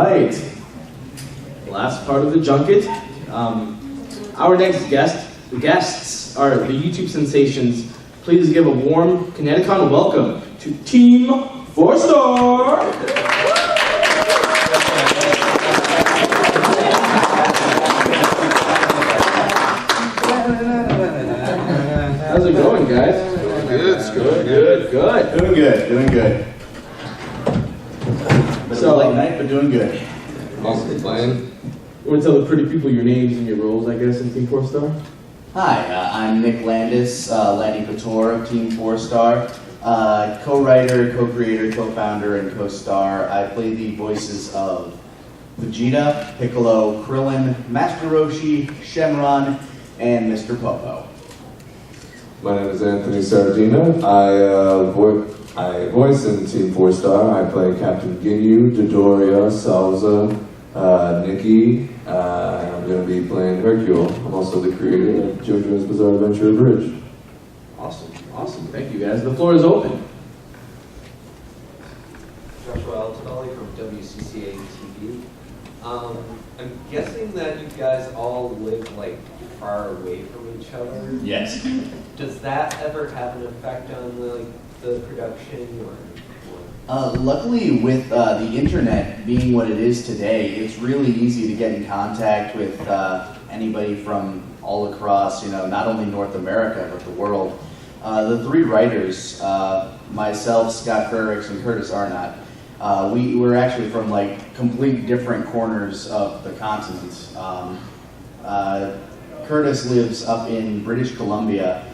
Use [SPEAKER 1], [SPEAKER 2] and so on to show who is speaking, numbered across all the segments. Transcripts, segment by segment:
[SPEAKER 1] right. Last part of the junket. Our next guests are the YouTube sensations. Please give a warm ConnectiCon welcome to Team 4-Star. How's it going, guys? Good.
[SPEAKER 2] Doing good. So late night, but doing good.
[SPEAKER 3] Awesome playing.
[SPEAKER 1] You want to tell the pretty people your names and your roles, I guess, in Team 4-Star?
[SPEAKER 2] Hi, I'm Nick Landis, Lanny Couture of Team 4-Star, co-writer, co-creator, co-founder, and co-star. I play the voices of Vegeta, Piccolo, Krillin, Master Roshi, Shenron, and Mr. Popo.
[SPEAKER 3] My name is Anthony Sardina. I voice in Team 4-Star. I play Captain Ginyu, Dodoria, Salza, Nikki, and I'm going to be playing Hercule. I'm also the creator of JoJo's Bizarre Adventure Abridged.
[SPEAKER 1] Awesome. Thank you, guys. The floor is open.
[SPEAKER 4] Joshua Altonelli from WCCA TV. I'm guessing that you guys all live like far away from each other.
[SPEAKER 2] Yes.
[SPEAKER 4] Does that ever have an effect on the production or?
[SPEAKER 2] Luckily, with the internet being what it is today, it's really easy to get in contact with anybody from all across, not only North America, but the world. The three writers, myself, Scott Frericks, and Curtis Arnott, we're actually from complete different corners of the continent. Curtis lives up in British Columbia.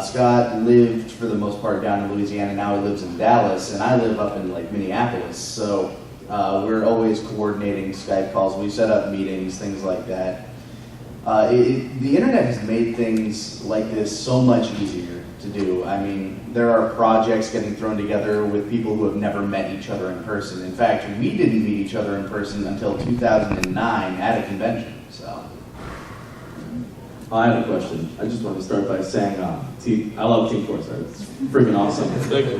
[SPEAKER 2] Scott lived for the most part down in Louisiana. Now he lives in Dallas, and I live up in Minneapolis. So we're always coordinating Skype calls. We set up meetings, things like that. The internet has made things like this so much easier to do. I mean, there are projects getting thrown together with people who have never met each other in person. In fact, we didn't meet each other in person until 2009 at a convention. So.
[SPEAKER 1] I have a question. I just want to start by saying, I love Team 4-Star. It's freaking awesome. Thank you.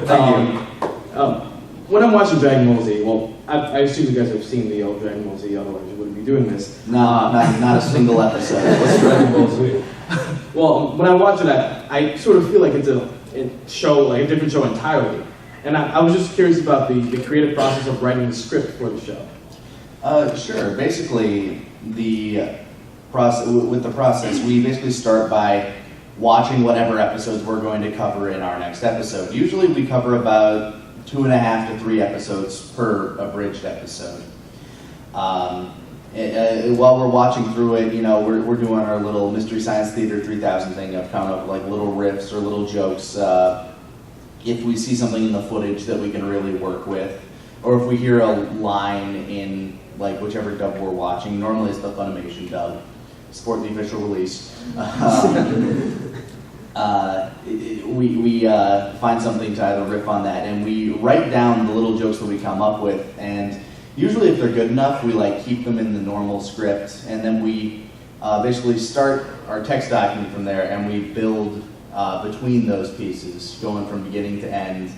[SPEAKER 1] When I'm watching Dragon Ball Z, well, I assume you guys have seen the old Dragon Ball Z, otherwise you wouldn't be doing this.
[SPEAKER 2] No, not a single episode.
[SPEAKER 1] What's Dragon Ball Z? Well, when I watch it, I sort of feel like it's a show, like a different show entirely. And I was just curious about the creative process of writing the script for the show.
[SPEAKER 2] Sure. Basically, with the process, we basically start by watching whatever episodes we're going to cover in our next episode. Usually we cover about 2.5 to 3 episodes per abridged episode. While we're watching through it, we're doing our little Mystery Science Theater 3000 thing of coming up with little riffs or little jokes. If we see something in the footage that we can really work with, or if we hear a line in whichever dub we're watching, normally it's the Funimation dub. Support the official release. We find something to either riff on that, and we write down the little jokes that we come up with, and usually if they're good enough, we keep them in the normal script, and then we basically start our text document from there, and we build between those pieces, going from beginning to end,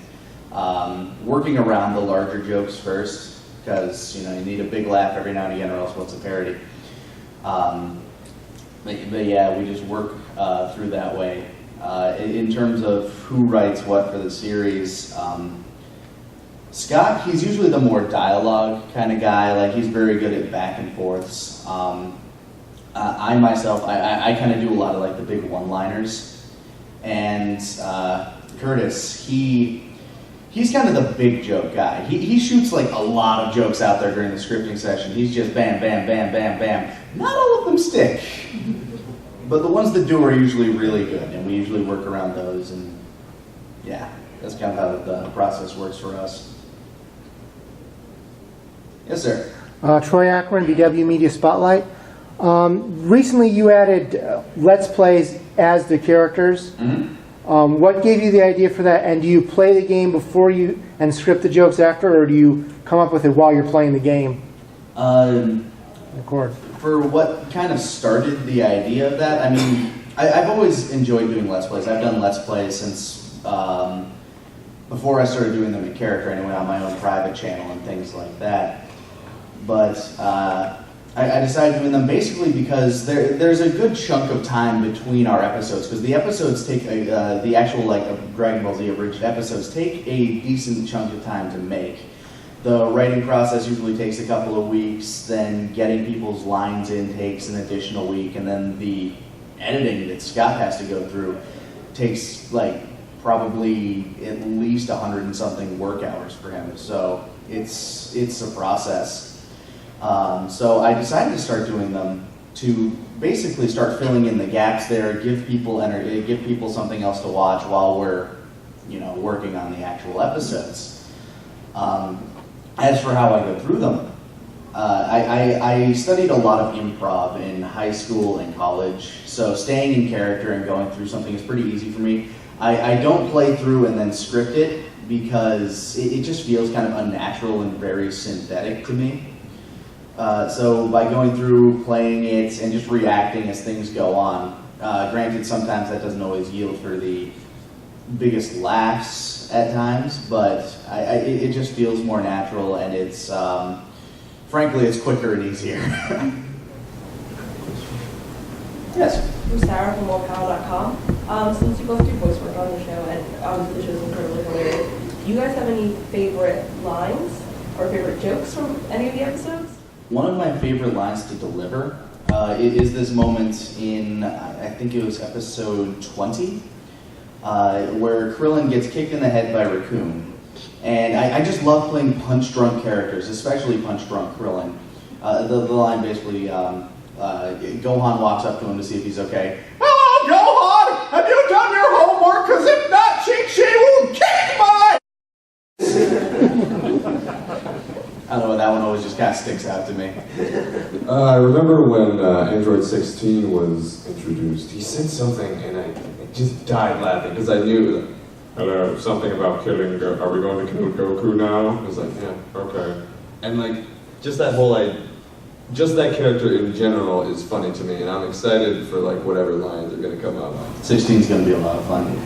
[SPEAKER 2] working around the larger jokes first, because you need a big laugh every now and again, or else what's a parody? But yeah, we just work through that way. In terms of who writes what for the series, Scott, he's usually the more dialogue kind of guy. He's very good at back and forths. I myself, I kind of do a lot of the big one-liners. And Curtis, he's kind of the big joke guy. He shoots a lot of jokes out there during the scripting session. He's just bam, bam, bam, bam, bam. Not all of them stick, but the ones that do are usually really good, and we usually work around those, and yeah, that's kind of how the process works for us. Yes, sir.
[SPEAKER 5] Troy Akron, VW Media Spotlight. Recently you added Let's Plays as the characters.
[SPEAKER 2] Mm-hmm.
[SPEAKER 5] What gave you the idea for that, and do you play the game before you and script the jokes after, or do you come up with it while you're playing the game? Record.
[SPEAKER 2] For what kind of started the idea of that, I mean, I've always enjoyed doing Let's Plays. I've done Let's Plays since before I started doing them in character anyway, on my own private channel and things like that. but I decided doing them basically because there's a good chunk of time between our episodes, because the episodes take the actual Dragon Ball Z Abridged episodes take a decent chunk of time to make. The writing process usually takes a couple of weeks, then getting people's lines in takes an additional week, and then the editing that Scott has to go through takes probably at least 100 and something work hours for him. So it's a process. So I decided to start doing them to basically start filling in the gaps there, give people something else to watch while we're, working on the actual episodes. As for how I go through them, I studied a lot of improv in high school and college, so staying in character and going through something is pretty easy for me. I don't play through and then script it because it just feels kind of unnatural and very synthetic to me. So by going through, playing it, and just reacting as things go on, granted sometimes that doesn't always yield for the biggest laughs at times, but it just feels more natural, and it's, frankly, it's quicker and easier. Yes?
[SPEAKER 6] I'm Sarah from morepower.com. Since you both do voice work on the show, and obviously the show is incredibly hilarious, do you guys have any favorite lines or favorite jokes from any of the episodes?
[SPEAKER 2] One of my favorite lines to deliver is this moment in, I think it was episode 20, where Krillin gets kicked in the head by Raccoon. And I just love playing punch-drunk characters, especially punch-drunk Krillin. The line basically, Gohan walks up to him to see if he's okay. "Hello, Gohan! Have you done your homework? Because if not, Chi-Chi will kick my..." I don't know, that one always just kind of sticks out to me.
[SPEAKER 3] I remember when Android 16 was introduced, he said something and I just died laughing because I knew, hello, something about killing, are we going to kill Goku now? I was like, yeah, okay. And just that whole, just that character in general is funny to me, and I'm excited for whatever lines are going to come out.
[SPEAKER 2] 16 is going to be a lot of fun.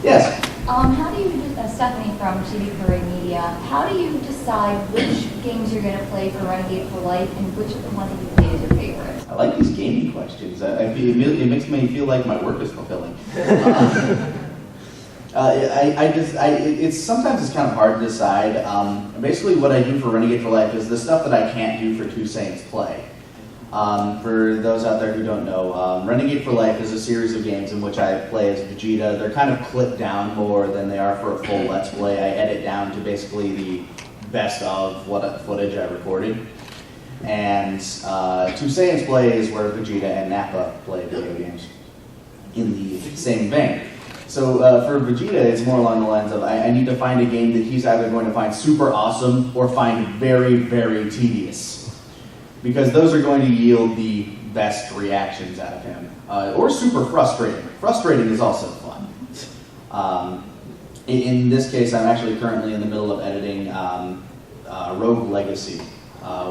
[SPEAKER 2] Yes?
[SPEAKER 7] How do you, Stephanie from TV Parade Media, how do you decide which games you're going to play for Renegade for Life and which of the ones that you play is your favorite?
[SPEAKER 2] I like these gaming questions. It makes me feel like my work is fulfilling. It's sometimes it's kind of hard to decide. Basically what I do for Renegade for Life is the stuff that I can't do for Two Saints Play. For those out there who don't know, Renegade for Life is a series of games in which I play as Vegeta. They're kind of clipped down more than they are for a full Let's Play. I edit down to basically the best of what footage I recorded. And Two Saiyans Play is where Vegeta and Nappa play video games in the same vein. So for Vegeta, it's more along the lines of I need to find a game that he's either going to find super awesome or find very, very tedious. Because those are going to yield the best reactions out of him. Or super frustrating. Frustrating is also fun. In this case, I'm actually currently in the middle of editing Rogue Legacy,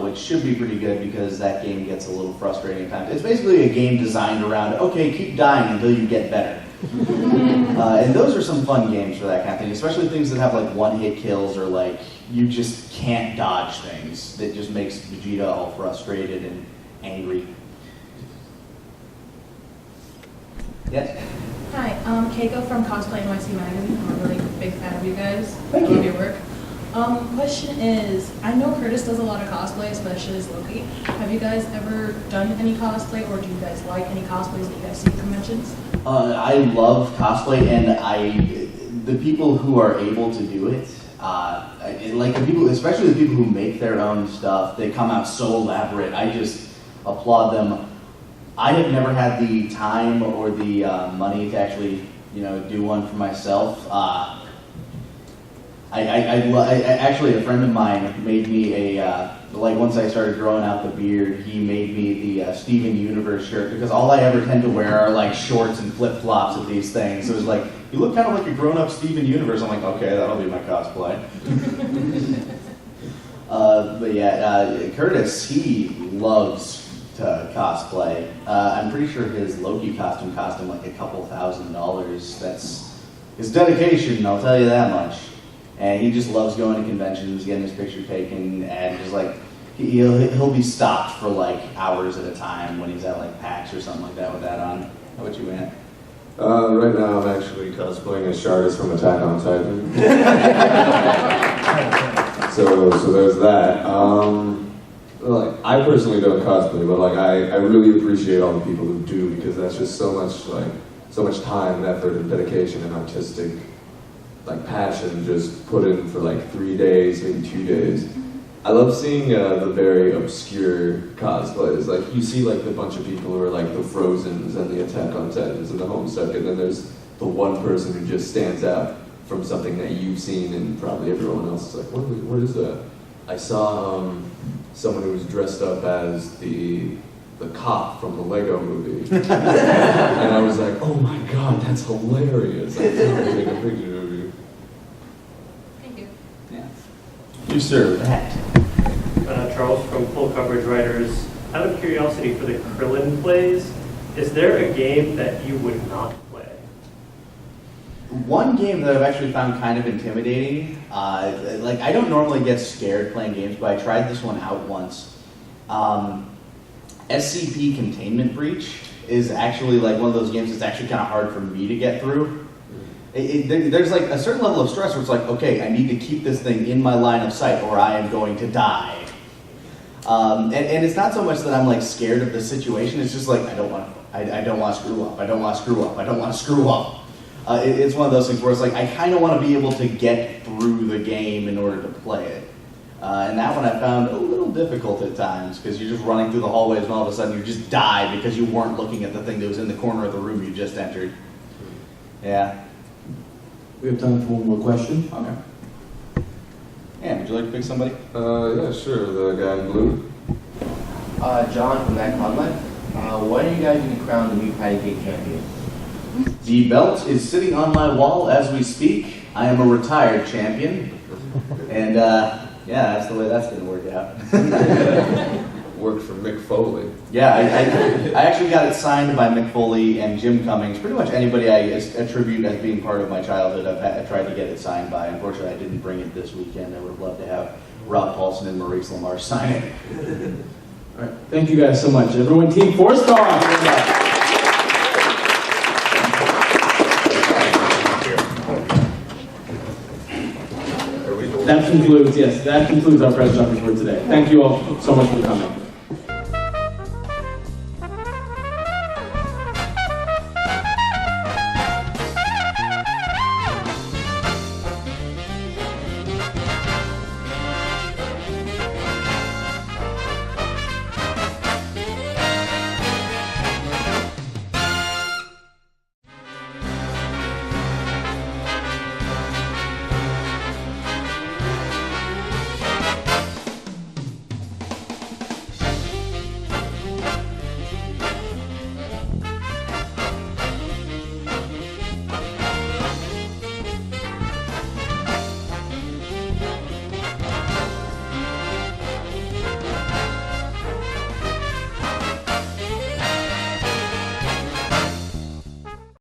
[SPEAKER 2] which should be pretty good because that game gets a little frustrating at times. It's basically a game designed around, okay, keep dying until you get better. And those are some fun games for that kind of thing, especially things that have one-hit kills or you just can't dodge things. That just makes Vegeta all frustrated and angry. Yes?
[SPEAKER 8] Hi, Keiko from Cosplay NYC Magazine. I'm a really big fan of you guys.
[SPEAKER 2] Thank
[SPEAKER 8] I love
[SPEAKER 2] you.
[SPEAKER 8] your work. Question is, I know Curtis does a lot of cosplay, especially as Loki. Have you guys ever done any cosplay, or do you guys like any cosplays that you guys see at conventions?
[SPEAKER 2] I love cosplay, and the people who are able to do it, the people, especially the people who make their own stuff, they come out so elaborate. I just applaud them. I have never had the time or the money to actually, do one for myself. Actually, a friend of mine made me once I started growing out the beard, he made me the Steven Universe shirt, because all I ever tend to wear are shorts and flip-flops at these things. So it was you look kind of like a grown-up Steven Universe. I'm like, okay, that'll be my cosplay. But yeah, Curtis, he loves to cosplay. I'm pretty sure his Loki costume cost him a couple $1,000. That's his dedication, I'll tell you that much. And he just loves going to conventions, getting his picture taken, and just like, he'll be stopped for like hours at a time when he's at like PAX or something like that with that on. How about you, Ant?
[SPEAKER 3] Right now I'm actually cosplaying as Shardis from Attack on Titan. so there's that. Like, I personally don't cosplay, but like I really appreciate all the people who do, because that's just so much time and effort and dedication and artistic like passion just put in for like 3 days, maybe 2 days. I love seeing the very obscure cosplays. Like, you see like the bunch of people who are like the Frozens and the Attack on Titans and the Homestuck, and then there's the one person who just stands out from something that you've seen and probably everyone else is like, what is that? I saw someone who was dressed up as the cop from the Lego movie. And I was like, oh my god, that's hilarious. I have to take a picture of you.
[SPEAKER 7] Thank you.
[SPEAKER 2] Yeah. You, sir, Matt.
[SPEAKER 9] Charles from Full Coverage Writers. Out of curiosity for the Krillin plays, is there a game that you would not play?
[SPEAKER 2] One game that I've actually found kind of intimidating, like I don't normally get scared playing games, but I tried this one out once. SCP Containment Breach is actually like one of those games that's actually kind of hard for me to get through. There's like a certain level of stress where it's like, okay, I need to keep this thing in my line of sight or I am going to die. And it's not so much that I'm like scared of the situation, it's just like, I don't want to screw up, I don't want to screw up, I don't want to screw up. It's one of those things where it's like, I kind of want to be able to get through the game in order to play it. And that one I found a little difficult at times, because you're just running through the hallways and all of a sudden you just die because you weren't looking at the thing that was in the corner of the room you just entered. Yeah.
[SPEAKER 1] We have time for one more question.
[SPEAKER 2] Okay. Yeah, would you like to pick somebody?
[SPEAKER 3] Yeah, sure, the guy in blue.
[SPEAKER 10] John from That Con Life. When are you guys going to crown the new patty cake champion?
[SPEAKER 2] The belt is sitting on my wall as we speak. I am a retired champion. And yeah, that's the way that's going to work out.
[SPEAKER 3] Worked for Mick Foley.
[SPEAKER 2] Yeah, I actually got it signed by Mick Foley and Jim Cummings. Pretty much anybody I attribute as being part of my childhood, I've tried to get it signed by. Unfortunately, I didn't bring it this weekend. I would have loved to have Rob Paulson and Maurice Lamar sign it.
[SPEAKER 1] All right, thank you guys so much. Everyone, Team 4-Star. That concludes our press jumping for today. Thank you all so much for coming.